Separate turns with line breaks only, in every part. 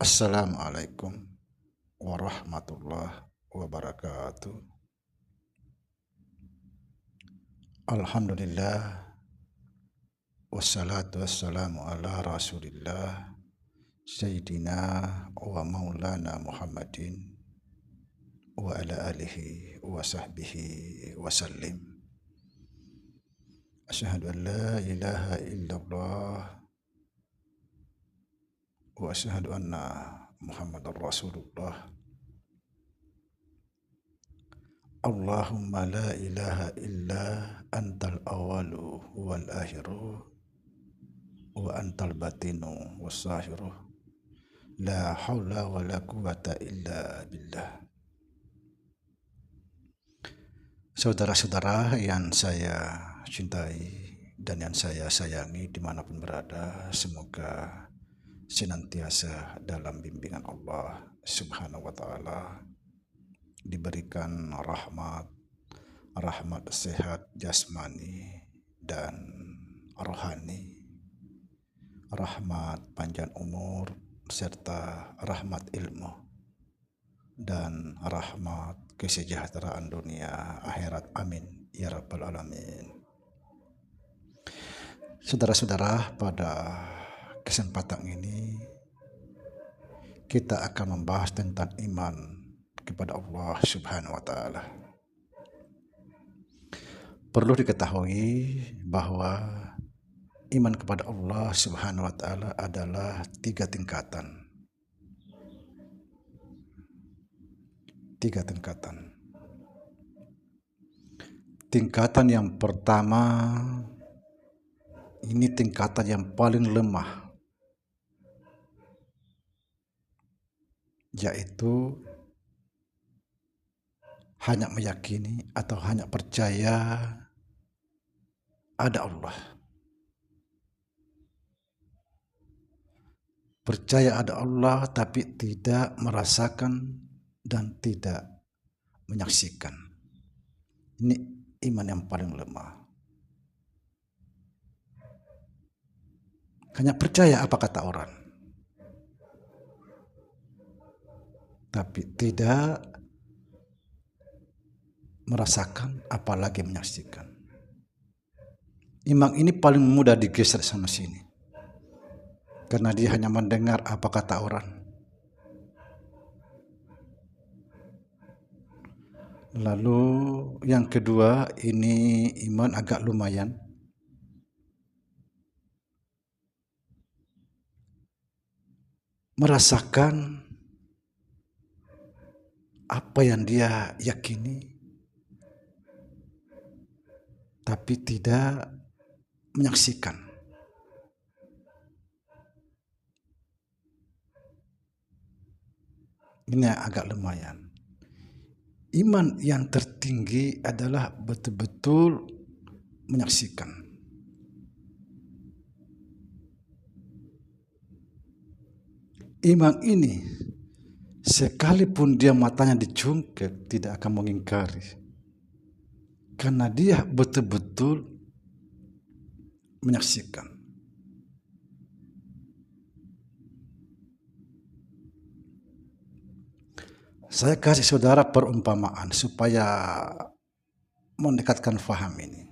Assalamualaikum warahmatullahi wabarakatuh. Alhamdulillah wassalatu wassalamu ala rasulillah Sayyidina wa maulana Muhammadin wa ala alihi wa sahbihi wa sallim. Asyhadu an la ilaha illallah wa asyhadu anna Muhammadar Rasulullah. Allahumma la ilaha illa antal awalu wal akhiru wa antal batinu was zahiru la haula wa la quwata illa billah. Saudara-saudara yang saya cintai dan yang saya sayangi dimanapun berada, semoga senantiasa dalam bimbingan Allah Subhanahu wa ta'ala, diberikan rahmat sehat jasmani dan rohani, rahmat panjang umur serta rahmat ilmu dan rahmat kesejahteraan dunia akhirat, amin ya rabbal alamin. Saudara-saudara, pada kesempatan ini kita akan membahas tentang iman kepada Allah Subhanahu wa ta'ala. Perlu diketahui bahwa iman kepada Allah Subhanahu wa ta'ala adalah tiga tingkatan. Tingkatan yang pertama, ini tingkatan yang paling lemah, yaitu hanya meyakini atau hanya percaya ada Allah. Percaya ada Allah tapi tidak merasakan dan tidak menyaksikan. Ini iman yang paling lemah. Hanya percaya apa kata orang, tapi tidak merasakan apalagi menyaksikan. Iman ini paling mudah digeser sana sini, karena dia hanya mendengar apa kata orang. Lalu yang kedua, ini iman agak lumayan. Merasakan apa yang dia yakini, tapi tidak menyaksikan. Ini agak lumayan. Iman yang tertinggi adalah betul-betul menyaksikan. Iman ini sekalipun dia matanya dicungkil tidak akan mengingkari, karena dia betul-betul menyaksikan. Saya kasih saudara perumpamaan supaya mendekatkan faham ini.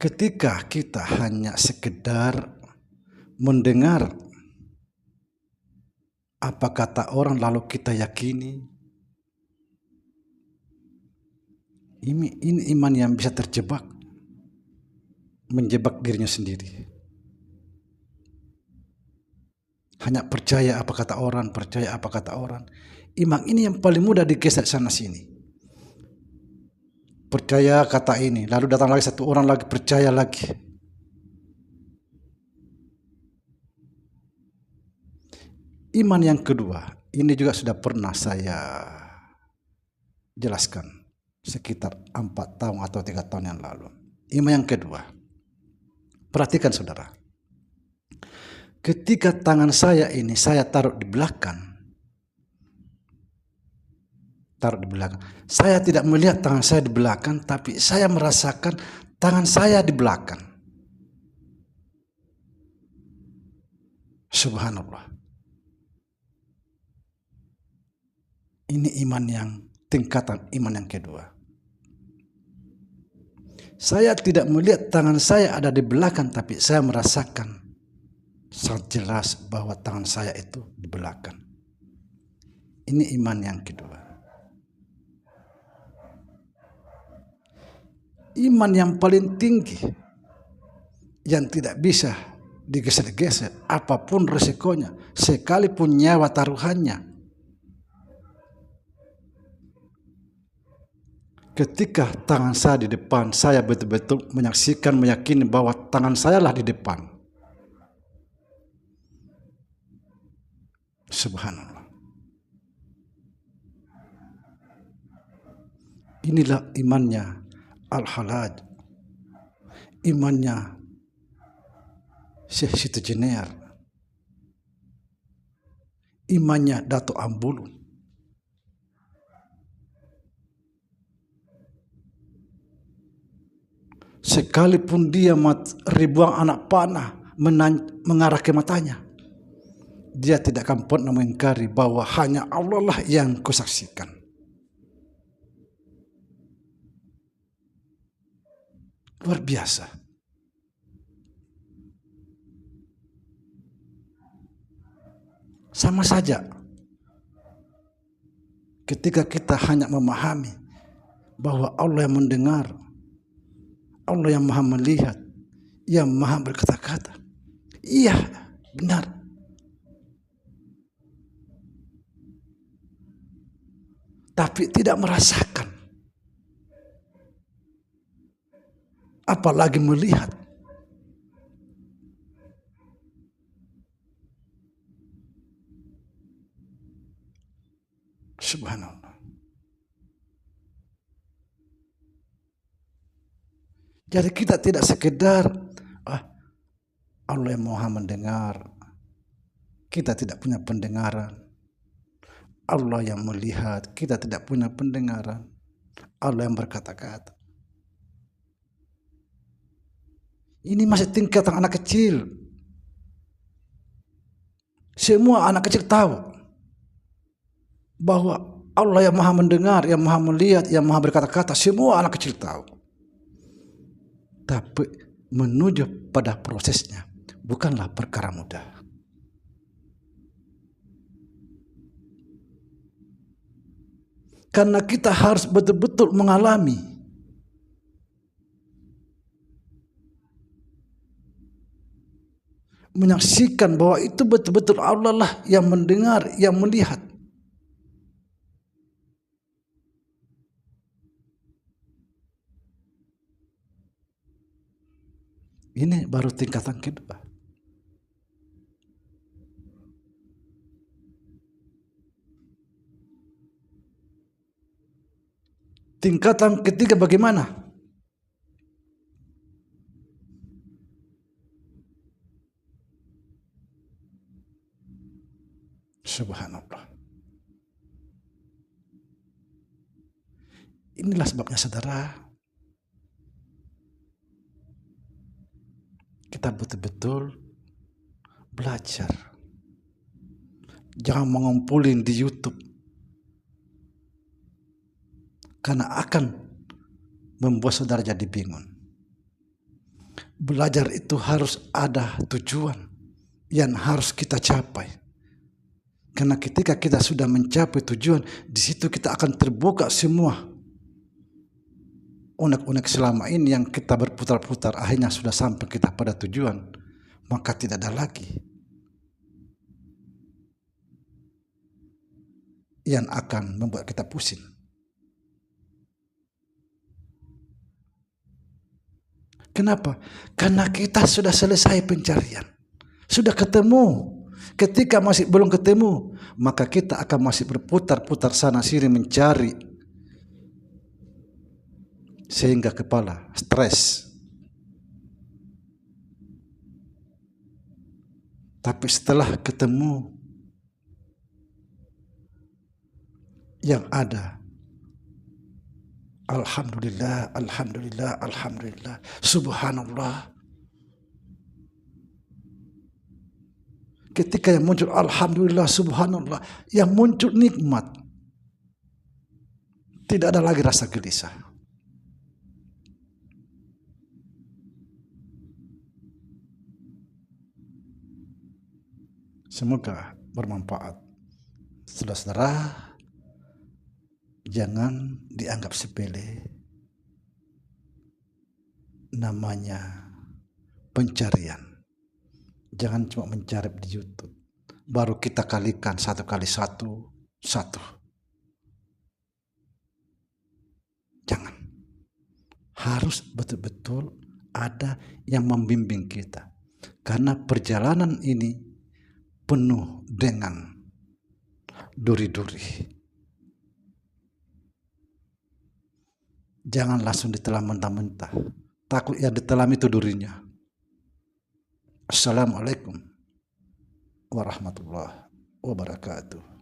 Ketika kita hanya sekedar mendengar apa kata orang lalu kita yakini, ini iman yang bisa terjebak, menjebak dirinya sendiri. Hanya percaya apa kata orang, percaya apa kata orang. Iman ini yang paling mudah digeser sana sini. Percaya kata ini, lalu datang lagi satu orang lagi percaya lagi. Iman yang kedua, ini juga sudah pernah saya jelaskan sekitar 4 tahun atau 3 tahun yang lalu. Iman yang kedua, perhatikan saudara. Ketika tangan saya ini saya taruh di belakang, saya tidak melihat tangan saya di belakang, tapi saya merasakan tangan saya di belakang. Subhanallah. Ini iman yang tingkatan iman yang kedua. Saya tidak melihat tangan saya ada di belakang, tapi saya merasakan sangat jelas bahwa tangan saya itu di belakang. Ini iman yang kedua. Iman yang paling tinggi, yang tidak bisa digeser-geser apapun resikonya, sekalipun nyawa taruhannya. Ketika tangan saya di depan, saya betul-betul menyaksikan, meyakini bahwa tangan saya lah di depan. Subhanallah. Inilah imannya Al-Halaj, imannya Syekh Siti Jenar, imannya Dato' Ambulu. Sekalipun dia ribuan anak panah mengarah ke matanya, dia tidak akan pernah mengingkari bahwa hanya Allah lah yang kusaksikan. Luar biasa. Sama saja ketika kita hanya memahami bahwa Allah yang mendengar, Allah yang maha melihat, yang maha berkata-kata. Iya, benar. Tapi tidak merasakan, apalagi melihat. Subhanallah. Jadi kita tidak sekedar Allah yang maha mendengar, kita tidak punya pendengaran. Allah yang melihat, kita tidak punya pendengaran. Allah yang berkata-kata. Ini masih tingkatan anak kecil. Semua anak kecil tahu bahwa Allah yang maha mendengar, yang maha melihat, yang maha berkata-kata. Semua anak kecil tahu. Tapi menuju pada prosesnya bukanlah perkara mudah. Karena kita harus betul-betul mengalami menyaksikan bahwa itu betul-betul Allah lah yang mendengar, yang melihat. Ini baru tingkatan kedua. Tingkatan ketiga bagaimana? Subhanallah. Inilah sebabnya saudara, kita betul-betul belajar. Jangan mengumpulin di YouTube, karena akan membuat saudara jadi bingung. Belajar itu harus ada tujuan yang harus kita capai. Karena ketika kita sudah mencapai tujuan, di situ kita akan terbuka semua unek-unek selama ini yang kita berputar-putar, akhirnya sudah sampai kita pada tujuan, maka tidak ada lagi yang akan membuat kita pusing. Kenapa? Karena kita sudah selesai pencarian, sudah ketemu. Ketika masih belum ketemu, maka kita akan masih berputar-putar sana sini mencari, sehingga kepala stres. Tapi setelah ketemu, yang ada alhamdulillah, alhamdulillah, alhamdulillah, subhanallah. ketika yang muncul alhamdulillah, subhanallah, yang muncul nikmat, tidak ada lagi rasa gelisah. Semoga bermanfaat. Saudara-saudara, jangan dianggap sepele namanya pencarian. Jangan cuma mencari di YouTube, baru kita kalikan 1 kali 1, 1. Jangan. Harus betul-betul ada yang membimbing kita. Karena perjalanan ini penuh dengan duri-duri. Jangan langsung ditelan mentah-mentah. Takut yang ditelan itu durinya. Assalamualaikum warahmatullahi wabarakatuh.